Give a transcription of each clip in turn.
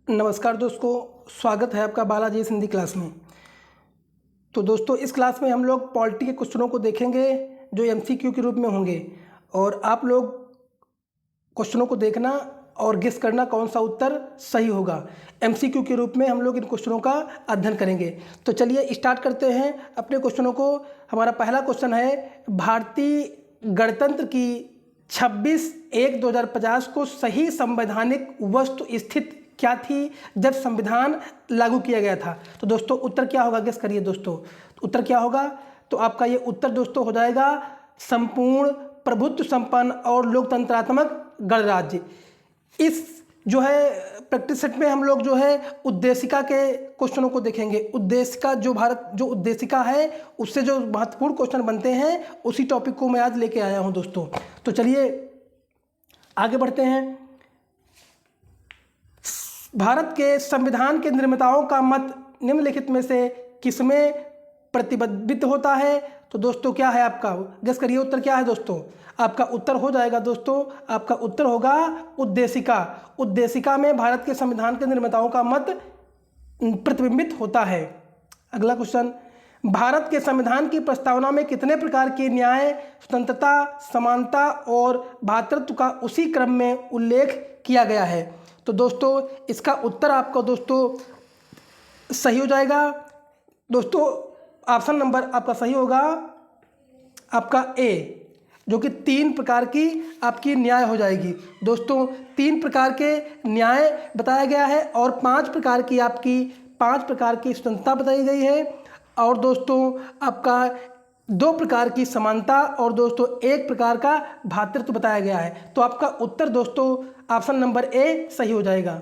नमस्कार दोस्तों, स्वागत है आपका बालाजी हिंदी क्लास में। तो दोस्तों, इस क्लास में हम लोग पॉलिटी के क्वेश्चनों को देखेंगे जो एमसीक्यू के रूप में होंगे, और आप लोग क्वेश्चनों को देखना और गेस करना कौन सा उत्तर सही होगा। एमसीक्यू के रूप में हम लोग इन क्वेश्चनों का अध्ययन करेंगे। तो चलिए स्टार्ट करते हैं अपने क्वेश्चनों को। हमारा पहला क्वेश्चन है, भारतीय गणतंत्र की 26/1/2050 को सही संवैधानिक वस्तु स्थिति क्या थी जब संविधान लागू किया गया था। तो दोस्तों उत्तर क्या होगा, गेस करिए दोस्तों, उत्तर क्या होगा। तो आपका ये उत्तर दोस्तों हो जाएगा संपूर्ण प्रभुत्व संपन्न और लोकतंत्रात्मक गणराज्य। इस जो है प्रैक्टिस सेट में हम लोग जो है उद्देशिका के क्वेश्चनों को देखेंगे। उद्देशिका जो भारत जो उद्देशिका है उससे जो महत्वपूर्ण क्वेश्चन बनते हैं उसी टॉपिक को मैं आज लेके आया हूं दोस्तों। तो चलिए आगे बढ़ते हैं। भारत के संविधान के निर्माताओं का मत निम्नलिखित में से किसमें प्रतिबिंबित होता है। तो दोस्तों क्या है आपका, गेस करिए उत्तर क्या है दोस्तों। आपका उत्तर हो जाएगा दोस्तों, आपका उत्तर होगा उद्देशिका। उद्देशिका में भारत के संविधान के निर्माताओं का मत प्रतिबिंबित होता है। अगला क्वेश्चन, भारत के संविधान की प्रस्तावना में कितने प्रकार के न्याय, स्वतंत्रता, समानता और भ्रातृत्व का उसी क्रम में उल्लेख किया गया है। तो दोस्तों इसका उत्तर आपका दोस्तों सही हो जाएगा दोस्तों। ऑप्शन नंबर आपका सही होगा आपका ए, जो कि 3 प्रकार की आपकी न्याय हो जाएगी दोस्तों। 3 प्रकार के न्याय बताया गया है और 5 प्रकार की स्वतंत्रता बताई गई है, और दोस्तों आपका 2 प्रकार की समानता और दोस्तों 1 प्रकार का भ्रातृत्व बताया गया है। तो आपका उत्तर दोस्तों ऑप्शन नंबर ए सही हो जाएगा।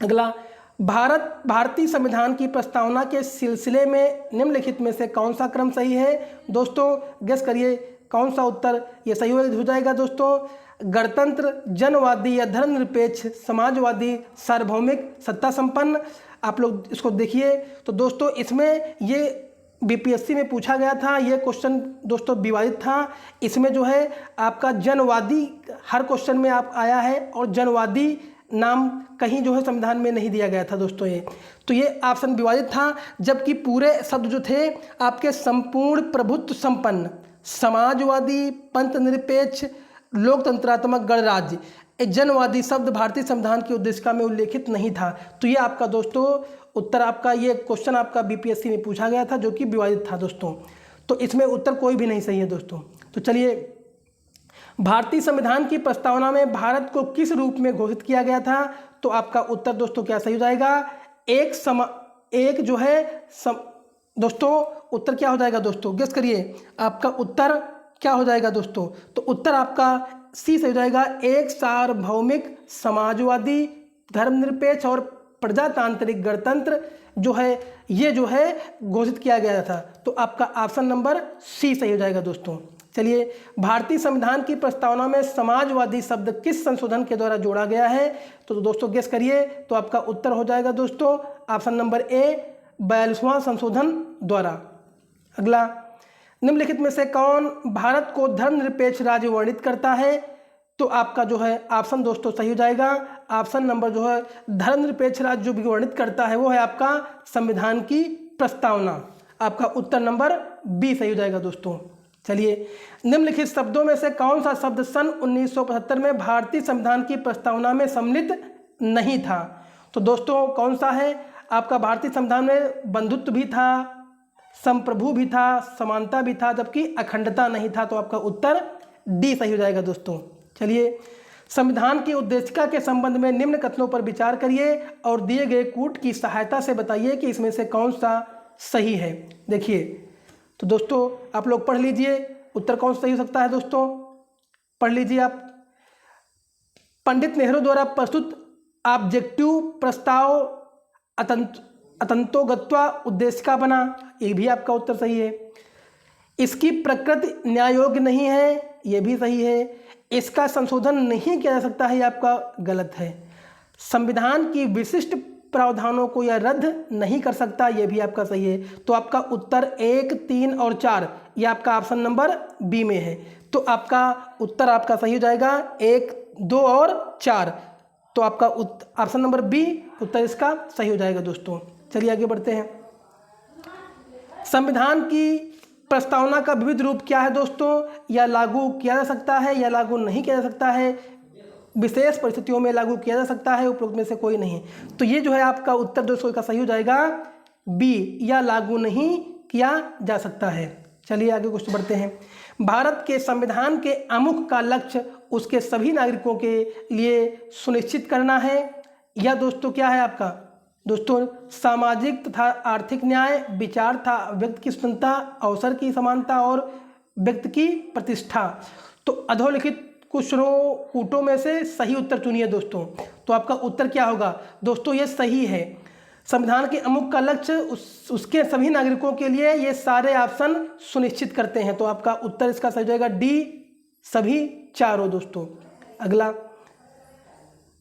अगला, भारतीय संविधान की प्रस्तावना के सिलसिले में निम्नलिखित में से कौन सा क्रम सही है। दोस्तों गेस करिए कौन सा उत्तर ये सही हो जाएगा दोस्तों। गणतंत्र, जनवादी या धर्मनिरपेक्ष, समाजवादी, सार्वभौमिक, सत्ता संपन्न। आप लोग इसको देखिए। तो दोस्तों इसमें ये बीपीएससी में पूछा गया था, ये क्वेश्चन दोस्तों विवादित था। इसमें जो है आपका जनवादी हर क्वेश्चन में आप आया है, और जनवादी नाम कहीं जो है संविधान में नहीं दिया गया था दोस्तों। ये ऑप्शन विवादित था, जबकि पूरे शब्द जो थे आपके संपूर्ण प्रभुत्व संपन्न, समाजवादी, पंथ निरपेक्ष, लोकतंत्रात्मक गणराज्य, जनवादी शब्द भारतीय संविधान की उद्देशिका में उल्लेखित नहीं था। तो ये आपका दोस्तों उत्तर, आपका ये क्वेश्चन आपका बीपीएससी में पूछा गया था जो कि विवादित था दोस्तों। तो इसमें उत्तर कोई भी नहीं सही है दोस्तों। तो चलिए, भारतीय संविधान की प्रस्तावना में भारत को किस रूप में घोषित किया गया था। तो आपका उत्तर दोस्तों क्या सही हो जाएगा, एक जो है दोस्तों उत्तर क्या हो जाएगा दोस्तों, गेस करिए आपका उत्तर क्या हो जाएगा दोस्तों। तो उत्तर आपका सी सही हो जाएगा, एक सार्वभौमिक, समाजवादी, धर्मनिरपेक्ष और प्रजातांत्रिक गणतंत्र जो है ये जो है घोषित किया गया था। तो आपका ऑप्शन नंबर सी सही हो जाएगा दोस्तों। चलिए, भारतीय संविधान की प्रस्तावना में समाजवादी शब्द किस संशोधन के द्वारा जोड़ा गया है। तो दोस्तों गेस करिए। तो आपका उत्तर हो जाएगा दोस्तों ऑप्शन नंबर ए, 42वां संशोधन द्वारा। अगला, निम्नलिखित में से कौन भारत को धर्मनिरपेक्ष राज्य वर्णित करता है। तो आपका जो है ऑप्शन दोस्तों सही हो जाएगा। ऑप्शन नंबर जो है धर्मनिरपेक्ष राज्य जो भी वर्णित करता है वो है आपका संविधान की प्रस्तावना। आपका उत्तर नंबर बी सही हो जाएगा दोस्तों। चलिए, निम्नलिखित शब्दों में से कौन सा शब्द सन 1975 में भारतीय संविधान की प्रस्तावना में सम्मिलित नहीं था। तो दोस्तों कौन सा है आपका, भारतीय संविधान में बंधुत्व भी था, संप्रभु भी था, समानता भी था, जबकि अखंडता नहीं था। तो आपका उत्तर डी सही हो जाएगा दोस्तों। चलिए, संविधान की उद्देशिका के संबंध में निम्न कथनों पर विचार करिए और दिए गए कूट की सहायता से बताइए कि इसमें से कौन सा सही है। देखिए, तो दोस्तों आप लोग पढ़ लीजिए उत्तर कौन सही हो सकता है दोस्तों, पढ़ लीजिए आप। पंडित नेहरू द्वारा प्रस्तुत ऑब्जेक्टिव प्रस्ताव अतंतोगत्वा उद्देशिका बना, ये भी आपका उत्तर सही है। इसकी प्रकृति न्याय योग्य नहीं है, ये भी सही है। इसका संशोधन नहीं किया जा सकता है, ये आपका गलत है। संविधान की विशिष्ट प्रावधानों को यह रद्द नहीं कर सकता, यह भी आपका सही है। तो आपका उत्तर 1, 3 और 4 ये आपका ऑप्शन नंबर बी में है। तो आपका उत्तर आपका सही हो जाएगा 1, 2 और 4। तो आपका ऑप्शन नंबर बी उत्तर इसका सही हो जाएगा दोस्तों। चलिए आगे बढ़ते हैं। संविधान की प्रस्तावना का विविध रूप क्या है दोस्तों? या लागू किया जा सकता है या लागू नहीं किया जा सकता है, विशेष परिस्थितियों में लागू किया जा सकता है, उपरोक्त में से कोई नहीं। तो ये जो है आपका उत्तर दोस्तों का सही हो जाएगा बी, या लागू नहीं किया जा सकता है। चलिए आगे कुछ बढ़ते हैं। भारत के संविधान के आमुख का लक्ष्य उसके सभी नागरिकों के लिए सुनिश्चित करना है, या दोस्तों क्या है आपका दोस्तों सामाजिक तथा आर्थिक न्याय, विचार तथा व्यक्ति की स्वतंत्रता, अवसर की समानता और व्यक्ति की प्रतिष्ठा। तो अधोलिखित कुछ कूटों में से सही उत्तर चुनिए दोस्तों। तो आपका उत्तर क्या होगा दोस्तों? ये सही है। संविधान के अमुक का लक्ष्य उसके सभी नागरिकों के लिए ये सारे ऑप्शन सुनिश्चित करते हैं। तो आपका उत्तर इसका सही हो जाएगा डी, सभी चारों दोस्तों। अगला,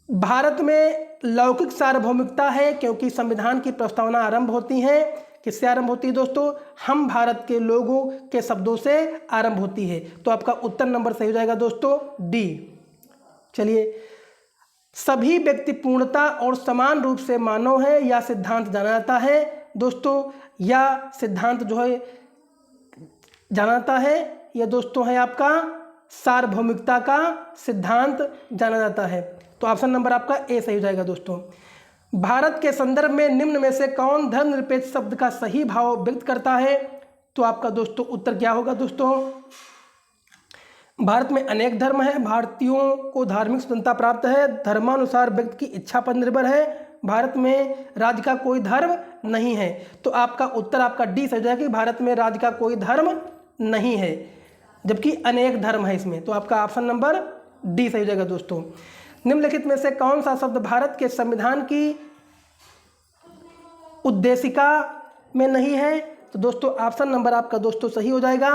भारत में लौकिक सार्वभौमिकता है क्योंकि संविधान की प्रस्तावना आरंभ होती है, किससे आरंभ होती है दोस्तों? हम भारत के लोगों के शब्दों से आरंभ होती है। तो आपका उत्तर नंबर सही हो जाएगा दोस्तों डी। चलिए, सभी व्यक्ति पूर्णता और समान रूप से मानव है या सिद्धांत जाना जाता है दोस्तों, या सिद्धांत जो है जाना जाता है, यह दोस्तों है आपका सार्वभौमिकता का सिद्धांत जाना जाता है। तो ऑप्शन नंबर आपका ए सही हो जाएगा दोस्तों। भारत के संदर्भ में निम्न में से कौन धर्मनिरपेक्ष शब्द का सही भाव व्यक्त करता है? तो आपका दोस्तों उत्तर क्या होगा दोस्तों? भारत में अनेक धर्म है, भारतीयों को धार्मिक स्वतंत्रता प्राप्त है, धर्मानुसार व्यक्ति की इच्छा पर निर्भर है, भारत में राज्य का कोई धर्म नहीं है। तो आपका उत्तर आपका डी सही हो जाएगा कि भारत में राज्य का कोई धर्म नहीं है, जबकि अनेक धर्म है इसमें। तो आपका ऑप्शन नंबर डी सही हो जाएगा दोस्तों। निम्नलिखित में से कौन सा शब्द भारत के संविधान की उद्देशिका में नहीं है? तो दोस्तों ऑप्शन नंबर आपका दोस्तों सही हो जाएगा।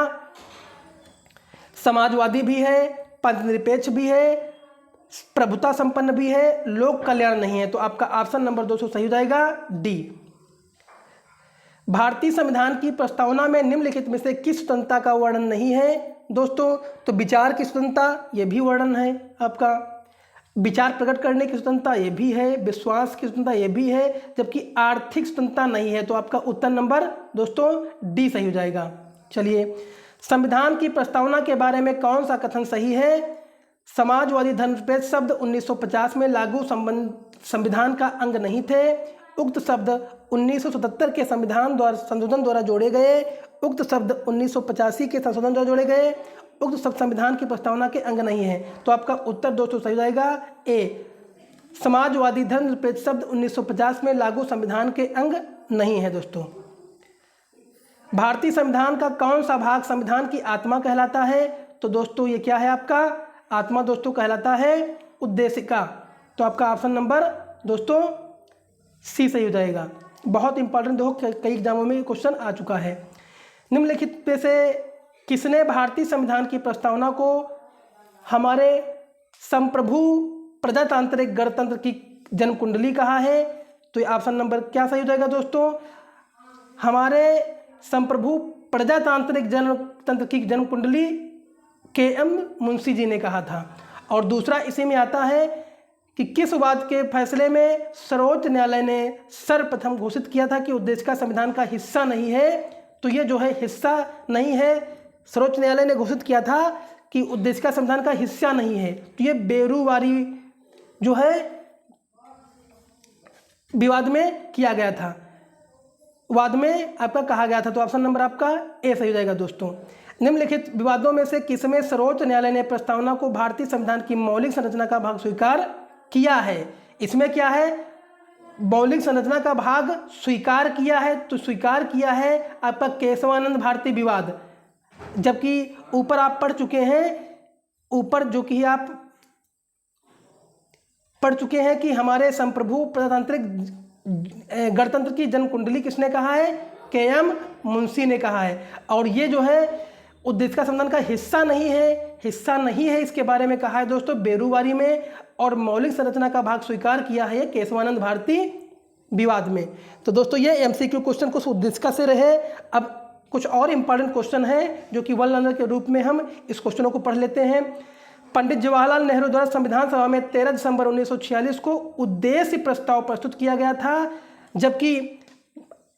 समाजवादी भी है, पंथनिरपेक्ष भी है, प्रभुता संपन्न भी है, लोक कल्याण नहीं है। तो आपका ऑप्शन नंबर दोस्तों सही हो जाएगा डी। भारतीय संविधान की प्रस्तावना में निम्नलिखित में से किस स्वतंत्रता का वर्णन नहीं है दोस्तों? तो विचार की स्वतंत्रता ये भी वर्णन है आपका, विचार प्रकट करने की स्वतंत्रता ये भी है, विश्वास की स्वतंत्रता ये भी है, जबकि आर्थिक स्वतंत्रता नहीं है। तो आपका उत्तर नंबर दोस्तों डी सही हो जाएगा। चलिए, संविधान की प्रस्तावना के बारे में कौन सा कथन सही है? समाजवादी धर्मनिरपेक्ष शब्द 1950 में लागू संविधान का अंग नहीं थे, उक्त शब्द 1977 के संशोधन द्वारा जोड़े गए, उक्त शब्द 1985 के संशोधन द्वारा जोड़े गए, उक्त शब्द संविधान की प्रस्तावना के अंग नहीं है। तो आपका उत्तर दोस्तों सही हो जाएगा ए, समाजवादी धर्मनिरपेक्ष शब्द 1950 में लागू संविधान के अंग नहीं है दोस्तों। भारतीय संविधान का कौन सा भाग संविधान की आत्मा कहलाता है? तो दोस्तों ये क्या है आपका आत्मा दोस्तों कहलाता है उद्देशिका। तो आपका ऑप्शन नंबर दोस्तों सी सही हो जाएगा। बहुत इंपॉर्टेंट देखो, कई एग्जामों में क्वेश्चन आ चुका है। निम्नलिखित में से किसने भारतीय संविधान की प्रस्तावना को हमारे संप्रभु प्रजातांत्रिक गणतंत्र की जन्म कुंडली कहा है? तो ये ऑप्शन नंबर क्या सही हो जाएगा दोस्तों? हमारे संप्रभु प्रजातांत्रिक जनतंत्र की जन्म कुंडली के.एम. मुंशी जी ने कहा था। और दूसरा इसी में आता है कि किस वाद के फैसले में सर्वोच्च न्यायालय ने सर्वप्रथम घोषित किया था कि उद्देशिका संविधान का हिस्सा नहीं है? तो ये जो है हिस्सा नहीं है, सर्वोच्च न्यायालय ने घोषित किया था कि उद्देशिका संविधान का हिस्सा नहीं है। तो ये बेरूवारी जो है विवाद में किया गया था, वाद में आपका कहा गया था। तो ऑप्शन नंबर आपका ए सही हो जाएगा दोस्तों। निम्नलिखित विवादों में से किसमें सर्वोच्च न्यायालय ने प्रस्तावना को भारतीय संविधान की मौलिक संरचना का भाग स्वीकार किया है? इसमें क्या है, मौलिक संरचना का भाग स्वीकार किया है। तो स्वीकार किया है आपका केशवानंद भारती विवाद, जबकि ऊपर आप पढ़ चुके हैं, ऊपर जो कि आप पढ़ चुके हैं कि हमारे संप्रभु प्रजातांत्रिक गणतंत्र की जन्म कुंडली किसने कहा है? के.एम. मुंशी ने कहा है। और ये जो है उद्देशिका संविधान का हिस्सा नहीं है, हिस्सा नहीं है, इसके बारे में कहा है दोस्तों बेरूवारी में। और मौलिक संरचना का भाग स्वीकार किया है केशवानंद भारती विवाद में। तो दोस्तों ये एमसीक्यू क्वेश्चन कुछ उद्देशिका से रहे। अब कुछ और इम्पॉर्टेंट क्वेश्चन है जो कि वन लाइनर के रूप में हम इस क्वेश्चनों को पढ़ लेते हैं। पंडित जवाहरलाल नेहरू द्वारा संविधान सभा में 13 दिसंबर 1946 को उद्देश्य प्रस्ताव प्रस्तुत किया गया था, जबकि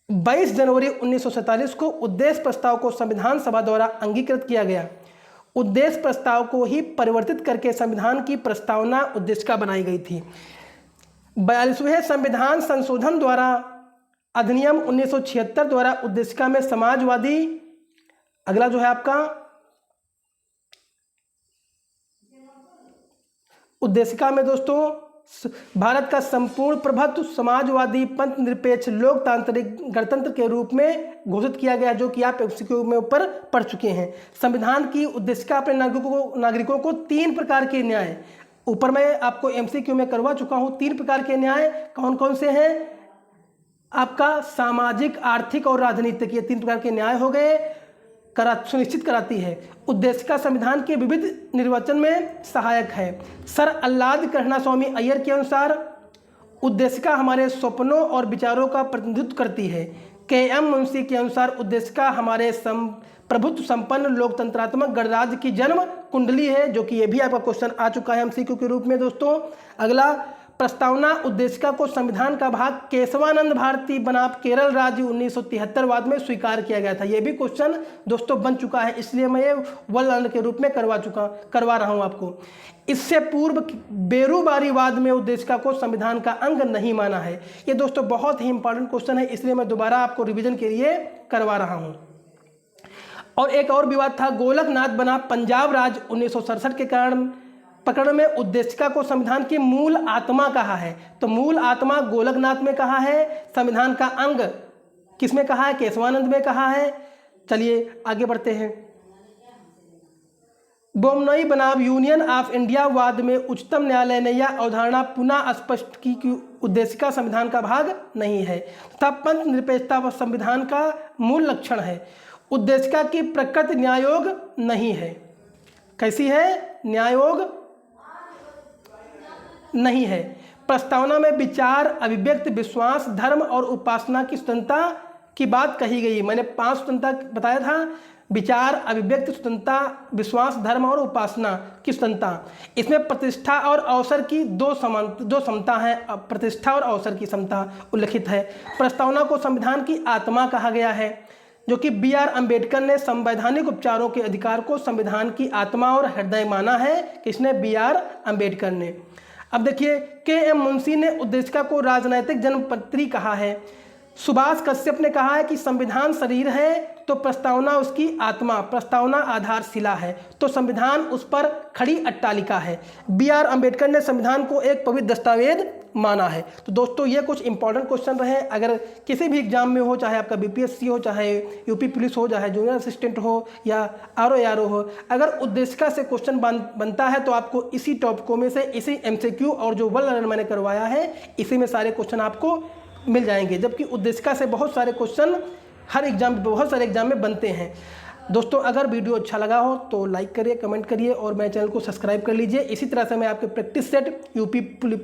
22 जनवरी 1947 को उद्देश्य प्रस्ताव को संविधान सभा द्वारा अंगीकृत किया गया। उद्देश्य प्रस्ताव को ही परिवर्तित करके संविधान की प्रस्तावना उद्देशिका बनाई गई थी। 42वें संविधान संशोधन द्वारा अधिनियम 1976 द्वारा उद्देशिका में समाजवादी, अगला जो है आपका उद्देशिका में दोस्तों भारत का संपूर्ण प्रभुत्व समाजवादी पंथ निरपेक्ष लोकतांत्रिक गणतंत्र के रूप में घोषित किया गया, जो कि आप एमसीक्यू में ऊपर पढ़ चुके हैं। संविधान की उद्देशिका अपने नागरिकों को 3 प्रकार के न्याय, ऊपर मैं आपको एमसीक्यू में करवा चुका हूं। 3 प्रकार के न्याय कौन कौन से हैं? आपका सामाजिक, आर्थिक और राजनीतिक, ये 3 प्रकार के न्याय हो गए, सुनिश्चित कराती है। उद्देशिका संविधान के विविध निर्वचन में सहायक है। सर अल्लाद कृष्णा स्वामी अय्यर के अनुसार उद्देशिका हमारे सपनों और विचारों का प्रतिनिधित्व करती है। के.एम. मुंशी के अनुसार उद्देशिका हमारे प्रभुत्व संपन्न लोकतंत्रात्मक गणराज्य की जन्म कुंडली है, जो कि ये भी आपका क्वेश्चन आ चुका है एमसीक्यू के रूप में दोस्तों। अगला, प्रस्तावना उद्देशिका को संविधान का भाग केशवानंद भारती बनाम केरल राज्य 1973 वाद में स्वीकार किया गया था। यह भी क्वेश्चन दोस्तों बन चुका है, इसलिए मैं ये वर्णन के रूप में करवा रहा हूं आपको। इससे पूर्व बेरूबारी वाद में उद्देशिका को संविधान का अंग नहीं माना है। ये दोस्तों बहुत ही इंपॉर्टेंट क्वेश्चन है, इसलिए मैं दोबारा आपको रिविजन के लिए करवा रहा हूँ। और एक और विवाद था गोलकनाथ बनाम पंजाब राज्य 1967 के कारण प्रकरण में उद्देशिका को संविधान की मूल आत्मा कहा है। तो मूल आत्मा गोलकनाथ में कहा है, संविधान का अंग किस में कहा है? केशवानंद में कहा है। चलिए आगे बढ़ते हैं। बोमनई बनाम यूनियन ऑफ इंडिया वाद में उच्चतम न्यायालय ने यह अवधारणा पुनः स्पष्ट की कि उद्देशिका संविधान का भाग नहीं है तथा पंथ निरपेक्षता व संविधान का मूल लक्षण है। उद्देशिका की प्रकृति न्यायोग नहीं है। कैसी है? न्यायोग नहीं है। प्रस्तावना में विचार, अभिव्यक्ति, विश्वास, धर्म और उपासना की स्वतंत्रता की बात कही गई। मैंने 5 स्वतंत्रता बताया था, विचार, अभिव्यक्ति स्वतंत्रता, विश्वास, धर्म और उपासना की स्वतंत्रता। इसमें प्रतिष्ठा और अवसर की दो समता है, प्रतिष्ठा और अवसर की समता उल्लिखित है। प्रस्तावना को संविधान की आत्मा कहा गया है, जो कि बी.आर. अम्बेडकर ने संवैधानिक उपचारों के अधिकार को संविधान की आत्मा और हृदय माना है। किसने? बी.आर. अम्बेडकर ने। अब देखिए, के.एम. मुंशी ने उद्देशिका को राजनैतिक जन्मपत्री कहा है। सुभाष कश्यप ने कहा है कि संविधान शरीर है तो प्रस्तावना उसकी आत्मा, प्रस्तावना आधारशिला है तो संविधान उस पर खड़ी अट्टालिका है। बी.आर. अम्बेडकर ने संविधान को एक पवित्र दस्तावेज माना है। तो दोस्तों ये कुछ इंपॉर्टेंट क्वेश्चन रहे। अगर किसी भी एग्जाम में हो, चाहे आपका बीपीएससी हो, चाहे यूपी पुलिस हो, चाहे जूनियर असिस्टेंट हो या आरओ हो, अगर उद्देशिका से क्वेश्चन बनता है तो आपको इसी टॉपिकों में से, इसी एमसीक्यू और जो वर्ड मैंने करवाया है, इसी में सारे क्वेश्चन आपको मिल जाएंगे। जबकि उद्देशिका से बहुत सारे क्वेश्चन बहुत सारे एग्जाम में बनते हैं। दोस्तों अगर वीडियो अच्छा लगा हो तो लाइक करिए, कमेंट करिए और मेरे चैनल को सब्सक्राइब कर लीजिए। इसी तरह से मैं आपके प्रैक्टिस सेट यूपी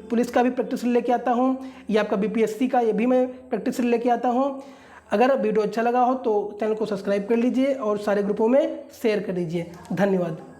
पुलिस का भी प्रैक्टिस लेके आता हूँ, या आपका बीपीएससी का, ये भी मैं प्रैक्टिस लेके आता हूँ। अगर वीडियो अच्छा लगा हो तो चैनल को सब्सक्राइब कर लीजिए और सारे ग्रुपों में शेयर कर दीजिए। धन्यवाद।